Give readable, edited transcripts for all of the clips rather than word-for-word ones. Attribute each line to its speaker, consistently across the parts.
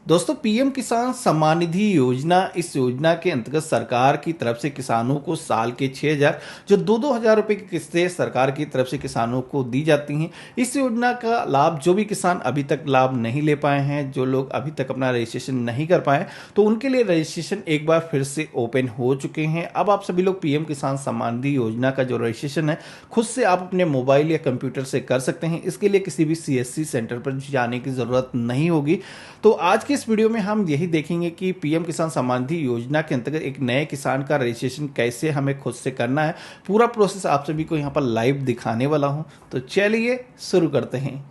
Speaker 1: दोस्तों, पीएम किसान सम्मान निधि योजना, इस योजना के अंतर्गत सरकार की तरफ से किसानों को साल के 6,000 जो 2-2 हज़ार रुपए की किस्तें सरकार की तरफ से किसानों को दी जाती हैं। इस योजना का लाभ जो भी किसान अभी तक लाभ नहीं ले पाए हैं, जो लोग अभी तक अपना रजिस्ट्रेशन नहीं कर पाए, तो उनके लिए रजिस्ट्रेशन एक बार फिर से ओपन हो चुके हैं। अब आप सभी लोग पीएम किसान सम्मान निधि योजना का जो रजिस्ट्रेशन है, खुद से आप अपने मोबाइल या कंप्यूटर से कर सकते हैं। इसके लिए किसी भी सीएससी सेंटर पर जाने की ज़रूरत नहीं होगी। तो आज की इस वीडियो में हम यही देखेंगे कि पीएम किसान सम्मान निधि योजना के अंतर्गत एक नए किसान का रजिस्ट्रेशन कैसे हमें खुद से करना है। पूरा प्रोसेस आप सभी को यहाँ पर लाइव दिखाने वाला हूँ। तो चलिए शुरू करते हैं।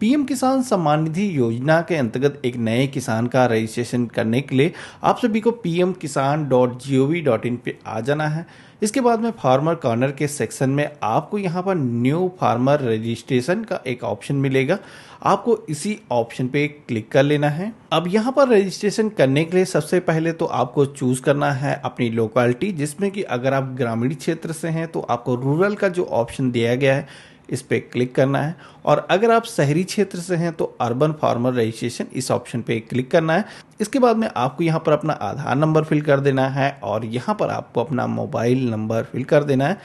Speaker 1: पीएम किसान सम्मान निधि योजना के अंतर्गत एक नए किसान का रजिस्ट्रेशन करने के लिए आप सभी को pmkisan.gov.in पे आ जाना है। इसके बाद में फार्मर कॉर्नर के सेक्शन में आपको यहाँ पर न्यू फार्मर रजिस्ट्रेशन का एक ऑप्शन मिलेगा। आपको इसी ऑप्शन पे क्लिक कर लेना है। अब यहाँ पर रजिस्ट्रेशन करने के लिए सबसे पहले तो आपको चूज करना है अपनी लोकेलिटी, जिसमें कि अगर आप ग्रामीण क्षेत्र से हैं तो आपको रूरल का जो ऑप्शन दिया गया है इस पे क्लिक करना है, और अगर आप शहरी क्षेत्र से हैं तो अर्बन फार्मर रजिस्ट्रेशन इस ऑप्शन पे क्लिक करना है। इसके बाद में आपको यहाँ पर अपना आधार नंबर फिल कर देना है और यहाँ पर आपको अपना मोबाइल नंबर फिल कर देना है,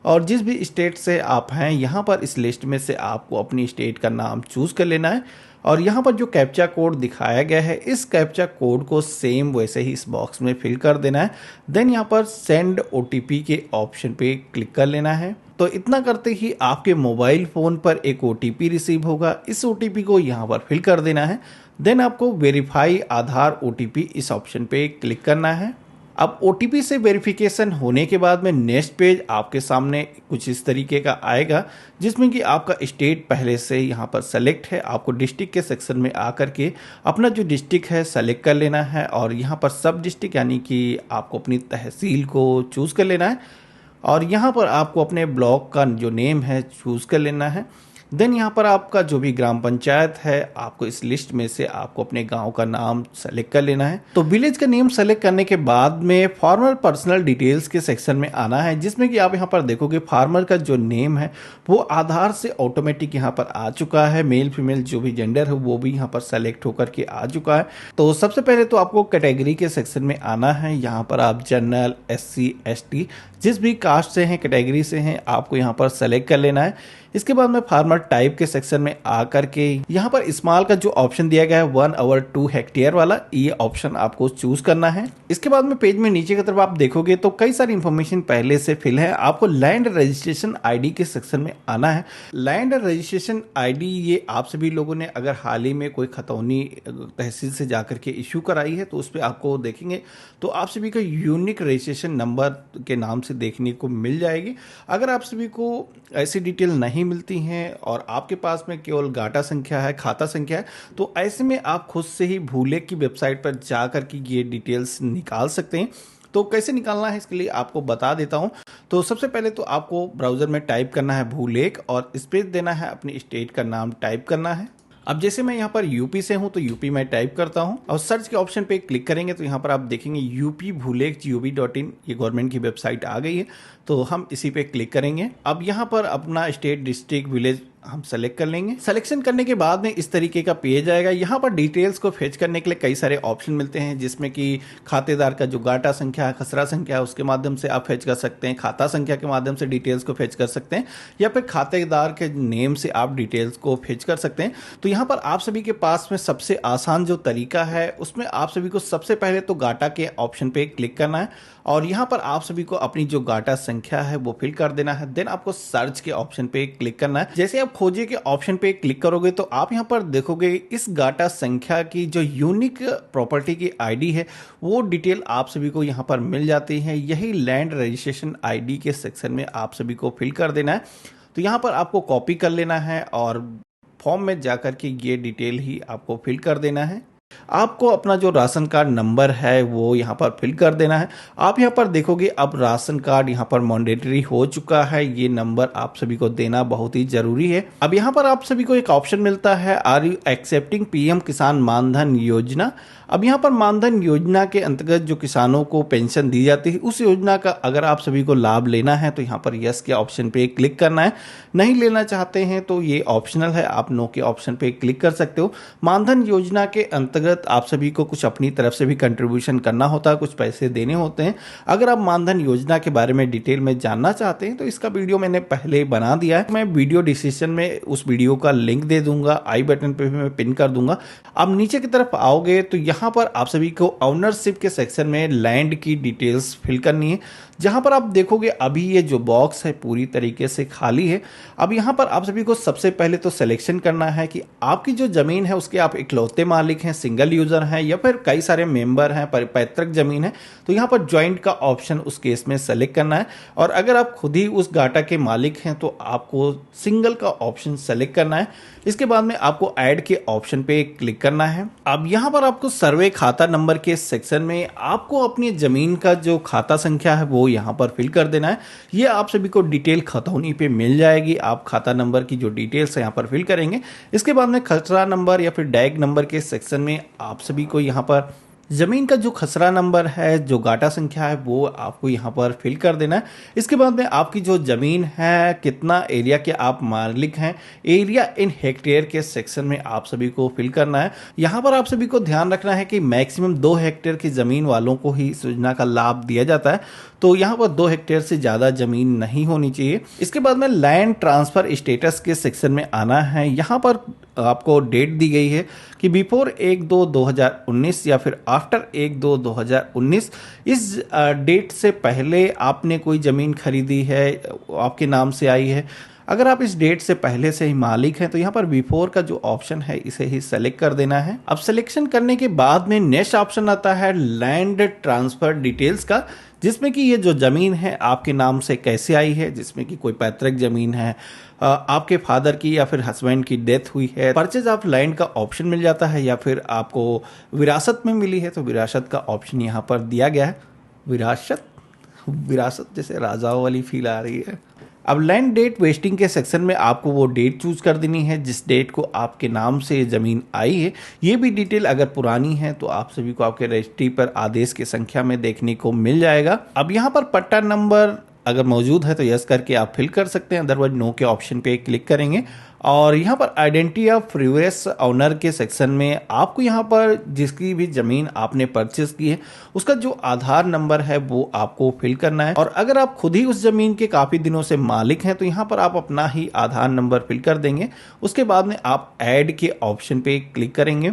Speaker 1: और जिस भी स्टेट से आप हैं यहाँ पर इस लिस्ट में से आपको अपनी स्टेट का नाम चूज कर लेना है। और यहाँ पर जो कैप्चा कोड दिखाया गया है, इस कैप्चा कोड को सेम वैसे ही इस बॉक्स में फिल कर देना है। देन यहाँ पर सेंड ओटीपी के ऑप्शन पे क्लिक कर लेना है। तो इतना करते ही आपके मोबाइल फ़ोन पर एक ओटीपी रिसीव होगा। इस ओटीपी को यहाँ पर फिल कर देना है। देन आपको वेरीफाई आधार ओटीपी इस ऑप्शन पे क्लिक करना है। अब ओटीपी से वेरिफिकेशन होने के बाद में नेक्स्ट पेज आपके सामने कुछ इस तरीके का आएगा, जिसमें कि आपका स्टेट पहले से यहाँ पर सेलेक्ट है। आपको डिस्ट्रिक्ट के सेक्शन में आकर के अपना जो डिस्ट्रिक्ट है सेलेक्ट कर लेना है, और यहाँ पर सब डिस्ट्रिक्ट यानी कि आपको अपनी तहसील को चूज़ कर लेना है, और यहाँ पर आपको अपने ब्लॉक का जो नेम है चूज़ कर लेना है। देन यहाँ पर आपका जो भी ग्राम पंचायत है, आपको इस लिस्ट में से आपको अपने गांव का नाम सेलेक्ट कर लेना है। तो विलेज का नेम सेलेक्ट करने के बाद में फार्मर पर्सनल डिटेल्स के सेक्शन में आना है, जिसमें कि आप यहाँ पर देखोगे फार्मर का जो नेम है वो आधार से ऑटोमेटिक यहाँ पर आ चुका है। मेल फीमेल जो भी जेंडर है वो भी यहाँ पर सेलेक्ट होकर के आ चुका है। तो सबसे पहले तो आपको कैटेगरी के सेक्शन में आना है। यहाँ पर आप जनरल, SC ST जिस भी कास्ट से हैं, कैटेगरी से हैं, आपको यहाँ पर सेलेक्ट कर लेना है। इसके बाद में फार्मर टाइप के सेक्शन में आकर के यहाँ पर स्मॉल का जो ऑप्शन दिया गया है 1 over 2 हेक्टेयर वाला, ये ऑप्शन आपको चूज करना है। इसके बाद में पेज में नीचे की तरफ आप देखोगे तो कई सारी इंफॉर्मेशन पहले से फिल है। आपको लैंड रजिस्ट्रेशन आईडी के सेक्शन में आना है। लैंड रजिस्ट्रेशन आईडी ये आप सभी लोगों ने अगर हाल ही में कोई खतौनी तहसील से जाकर के इशू कराई है तो उस पर आपको देखेंगे तो आप सभी को यूनिक रजिस्ट्रेशन नंबर के नाम से देखने को मिल जाएगी। अगर आप सभी को ऐसी डिटेल नहीं मिलती हैं और आपके पास में केवल गाटा संख्या है, खाता संख्या है, तो ऐसे में आप खुद से ही भूलेख की वेबसाइट पर जाकर के ये डिटेल्स निकाल सकते हैं। तो कैसे निकालना है इसके लिए आपको बता देता हूं। तो सबसे पहले तो आपको ब्राउजर में टाइप करना है भूलेख, और स्पेस देना है, अपनी स्टेट का नाम टाइप करना है। अब जैसे मैं यहाँ पर यूपी से हूँ तो यूपी में टाइप करता हूँ, और सर्च के ऑप्शन पे क्लिक करेंगे तो यहाँ पर आप देखेंगे यूपी भूलेख.gov.in, ये गवर्नमेंट की वेबसाइट आ गई है। तो हम इसी पे क्लिक करेंगे। अब यहाँ पर अपना स्टेट, डिस्ट्रिक्ट, विलेज हम सेलेक्ट कर लेंगे। सिलेक्शन करने के बाद में इस तरीके का पेज आएगा। यहाँ पर डिटेल्स को फेच करने के लिए कई सारे ऑप्शन मिलते हैं, जिसमें कि खातेदार का जो गाटा संख्या है, खसरा संख्या है, उसके माध्यम से आप फेच कर सकते हैं। खाता संख्या के माध्यम से डिटेल्स को फेच कर सकते हैं, या फिर खातेदार के नेम से आप डिटेल्स को फेच कर सकते हैं। तो यहाँ पर आप सभी के पास में सबसे आसान जो तरीका है उसमें आप सभी को सबसे पहले तो गाटा के ऑप्शन पे क्लिक करना है, और यहाँ पर आप सभी को अपनी जो गाटा संख्या है वो फिल कर देना है। देन आपको सर्च के ऑप्शन पे क्लिक करना है। जैसे आप खोजे के ऑप्शन पे क्लिक करोगे तो आप यहाँ पर देखोगे इस गाटा संख्या की जो यूनिक प्रॉपर्टी की आईडी है वो डिटेल आप सभी को यहाँ पर मिल जाती है। यही लैंड रजिस्ट्रेशन आईडी के सेक्शन में आप सभी को फिल कर देना है। तो यहाँ पर आपको कॉपी कर लेना है और फॉर्म में जाकर के ये डिटेल ही आपको फिल कर देना है। आपको अपना जो राशन कार्ड नंबर है वो यहाँ पर फिल कर देना है। आप यहाँ पर देखोगे अब राशन कार्ड यहाँ पर मैंडेटरी हो चुका है। ये नंबर आप सभी को देना बहुत ही जरूरी है। अब यहाँ पर आप सभी को एक ऑप्शन मिलता है, आर यू एक्सेप्टिंग पीएम किसान मानधन योजना। अब यहाँ पर मानधन योजना के अंतर्गत जो किसानों को पेंशन दी जाती है उस योजना का अगर आप सभी को लाभ लेना है तो यहाँ पर यस के ऑप्शन पे क्लिक करना है। नहीं लेना चाहते हैं तो ये ऑप्शनल है, आप नो के ऑप्शन पे क्लिक कर सकते हो। मानधन योजना के अंतर्गत अंतर्गत आप सभी को कुछ अपनी तरफ से भी कंट्रीब्यूशन करना होता है, कुछ पैसे देने होते हैं। अगर आप मानधन योजना के बारे में डिटेल में जानना चाहते हैं तो इसका वीडियो मैंने पहले ही बना दिया है। मैं वीडियो डिस्क्रिप्शन में उस वीडियो का लिंक दे दूंगा, आई बटन पे भी मैं पिन कर दूंगा। अब नीचे की तरफ आओगे तो यहाँ पर आप सभी को ओनरशिप के सेक्शन में लैंड की डिटेल्स फिल करनी है, जहां पर आप देखोगे अभी ये जो बॉक्स है पूरी तरीके से खाली है। अब यहाँ पर आप सभी को सबसे पहले तो सिलेक्शन करना है कि आपकी जो जमीन है उसके आप इकलौते मालिक हैं, सिंगल यूजर हैं, या फिर कई सारे मेंबर हैं, पैतृक जमीन है। तो यहाँ पर ज्वाइंट का ऑप्शन उस केस में सेलेक्ट करना है। और अगर आप खुद ही उस गाटा के मालिक हैं तो आपको सिंगल का ऑप्शन सेलेक्ट करना है। इसके बाद में आपको ऐड के ऑप्शन पे क्लिक करना है। अब यहाँ पर आपको सर्वे खाता नंबर के सेक्शन में आपको अपनी जमीन का जो खाता संख्या है वो यहाँ पर फिल कर देना है। ये आप सभी को डिटेल खतौनी पे मिल जाएगी। आप खाता नंबर की जो डिटेल्स है यहाँ पर फिल करेंगे। इसके बाद में खसरा नंबर या फिर डैग नंबर के सेक्शन में आप सभी को यहाँ पर जमीन का जो खसरा नंबर है, जो गाटा संख्या है, वो आपको यहाँ पर फिल कर देना है। इसके बाद में आपकी जो जमीन है, कितना एरिया के आप मालिक हैं, एरिया इन हेक्टेयर के सेक्शन में आप सभी को फिल करना है। यहाँ पर आप सभी को ध्यान रखना है कि मैक्सिमम 2 हेक्टेयर की जमीन वालों को ही इस योजना का लाभ दिया जाता है। तो यहाँ पर 2 हेक्टेयर से ज़्यादा जमीन नहीं होनी चाहिए। इसके बाद में लैंड ट्रांसफर स्टेटस के सेक्शन में आना है। यहाँ पर आपको डेट दी गई है कि बिफोर 1/2/2019 या फिर आफ्टर 1/2/2019। इस डेट से पहले आपने कोई ज़मीन खरीदी है, आपके नाम से आई है। अगर आप इस डेट से पहले से ही मालिक हैं तो यहाँ पर बिफोर का जो ऑप्शन है इसे ही सेलेक्ट कर देना है। अब सिलेक्शन करने के बाद में नेक्स्ट ऑप्शन आता है लैंड ट्रांसफर डिटेल्स का, जिसमें कि ये जो ज़मीन है आपके नाम से कैसे आई है, जिसमें कि कोई पैतृक ज़मीन है, आपके फादर की या फिर हस्बैंड की डेथ हुई है, परचेज ऑफ लैंड का ऑप्शन मिल जाता है, या फिर आपको विरासत में मिली है तो विरासत का ऑप्शन यहाँ पर दिया गया है। विरासत जैसे राजाओं वाली फील आ रही है। अब लैंड डेट वेस्टिंग के सेक्शन में आपको वो डेट चूज कर देनी है जिस डेट को आपके नाम से ज़मीन आई है। ये भी डिटेल अगर पुरानी है तो आप सभी को आपके रजिस्ट्री पर आदेश की संख्या में देखने को मिल जाएगा। अब यहाँ पर पट्टा नंबर अगर मौजूद है तो यस करके आप फिल कर सकते हैं, अदरवाइज नो के ऑप्शन पे क्लिक करेंगे। और यहाँ पर आइडेंटिटी ऑफ प्रीवियस ओनर के सेक्शन में आपको यहाँ पर जिसकी भी ज़मीन आपने परचेस की है उसका जो आधार नंबर है वो आपको फिल करना है। और अगर आप खुद ही उस ज़मीन के काफ़ी दिनों से मालिक हैं तो यहाँ पर आप अपना ही आधार नंबर फिल कर देंगे। उसके बाद में आप ऐड के ऑप्शन पे क्लिक करेंगे।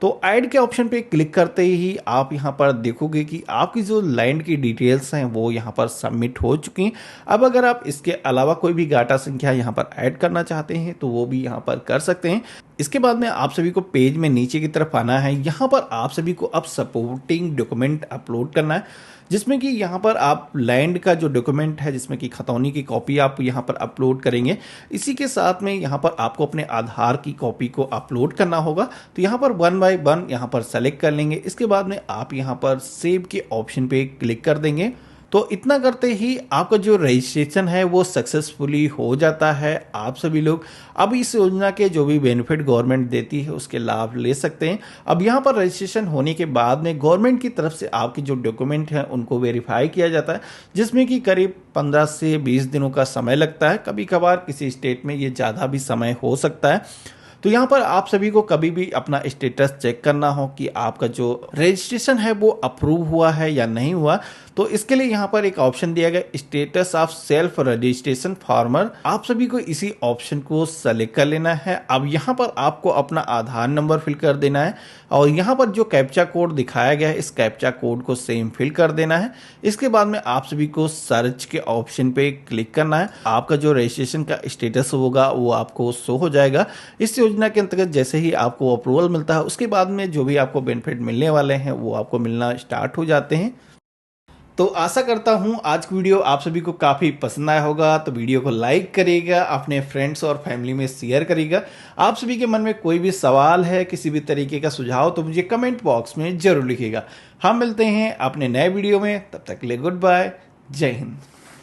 Speaker 1: तो ऐड के ऑप्शन पे क्लिक करते ही आप यहाँ पर देखोगे कि आपकी जो लैंड की डिटेल्स हैं वो यहाँ पर सबमिट हो चुकी हैं। अब अगर आप इसके अलावा कोई भी गाटा संख्या यहाँ पर ऐड करना चाहते हैं तो वो भी यहाँ पर कर सकते हैं। इसके बाद में आप सभी को पेज में नीचे की तरफ आना है। यहाँ पर आप सभी को अब सपोर्टिंग डॉक्यूमेंट अपलोड करना है, जिसमें कि यहाँ पर आप लैंड का जो डॉक्यूमेंट है जिसमें कि खतौनी की कॉपी आप यहाँ पर अपलोड करेंगे। इसी के साथ में यहाँ पर आपको अपने आधार की कॉपी को अपलोड करना होगा। तो यहाँ पर 1 बाय 1 यहाँ पर सेलेक्ट कर लेंगे। इसके बाद में आप यहाँ पर सेव के ऑप्शन पे क्लिक कर देंगे। तो इतना करते ही आपका जो रजिस्ट्रेशन है वो सक्सेसफुली हो जाता है। आप सभी लोग अब इस योजना के जो भी बेनिफिट गवर्नमेंट देती है उसके लाभ ले सकते हैं। अब यहाँ पर रजिस्ट्रेशन होने के बाद में गवर्नमेंट की तरफ से आपके जो डॉक्यूमेंट हैं उनको वेरीफाई किया जाता है, जिसमें कि करीब 15 से 20 दिनों का समय लगता है। कभी कभार किसी स्टेट में ये ज़्यादा भी समय हो सकता है। तो यहाँ पर आप सभी को कभी भी अपना स्टेटस चेक करना हो कि आपका जो रजिस्ट्रेशन है वो अप्रूव हुआ है या नहीं हुआ, तो इसके लिए यहाँ पर एक ऑप्शन दिया गया status of self registration farmer. आप सभी को इसी ऑप्शन को सेलेक्ट कर लेना है। अब यहाँ पर आपको अपना आधार नंबर फिल कर देना है और यहाँ पर जो कैप्चा कोड दिखाया गया है इस कैप्चा कोड को सेम फिल कर देना है। इसके बाद में आप सभी को सर्च के ऑप्शन पे क्लिक करना है। आपका जो रजिस्ट्रेशन का स्टेटस होगा वो आपको शो हो जाएगा। इस योजना के अंतर्गत जैसे ही आपको अप्रूवल मिलता है उसके बाद में जो भी आपको बेनिफिट मिलने वाले हैं वो आपको मिलना स्टार्ट हो जाते हैं। तो आशा करता हूं आज की वीडियो आप सभी को काफ़ी पसंद आया होगा। तो वीडियो को लाइक करिएगा, अपने फ्रेंड्स और फैमिली में शेयर करिएगा। आप सभी के मन में कोई भी सवाल है, किसी भी तरीके का सुझाव, तो मुझे कमेंट बॉक्स में जरूर लिखिएगा। हम मिलते हैं अपने नए वीडियो में, तब तक के लिए गुड बाय, जय हिंद।